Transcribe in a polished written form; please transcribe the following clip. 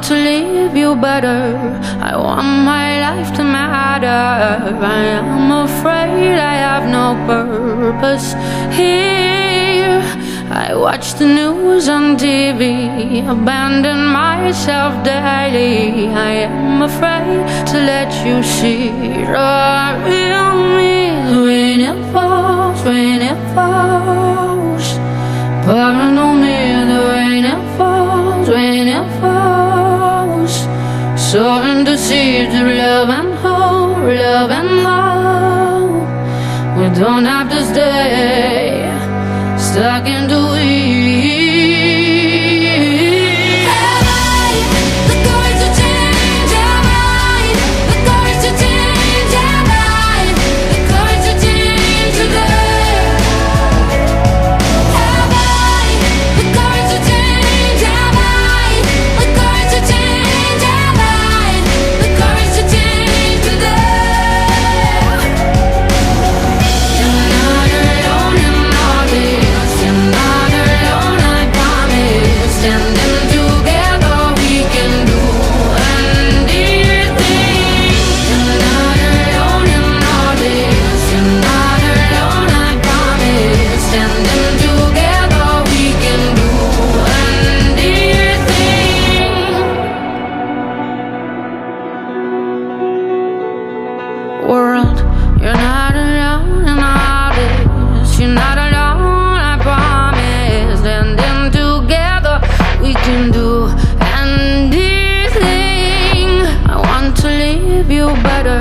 want to leave you better. I want my life to matter. I am afraid I have no purpose here. I watch the news on TV, abandon myself daily. I am afraid to let you see the real me. When it falls, when it falls, pouring on me. The rain it falls, when it falls, soaring the seeds of love and hope, love and hope. We don't have to stay stuck in the weeds. Have I the courage to change? Have I the courage to change? Have I the courage to change today? Have I the courage to change? Have I the courage to change? Have I the courage to change today? You're not alone in all this. You're not alone, I promise. Standing together we can do anything. You're not alone in all this. You're not alone, I promise. Standing together we can do anything. World, you're not alone in all this. You're not alone, I promise. Standing together, we can do anything. I want to leave you better.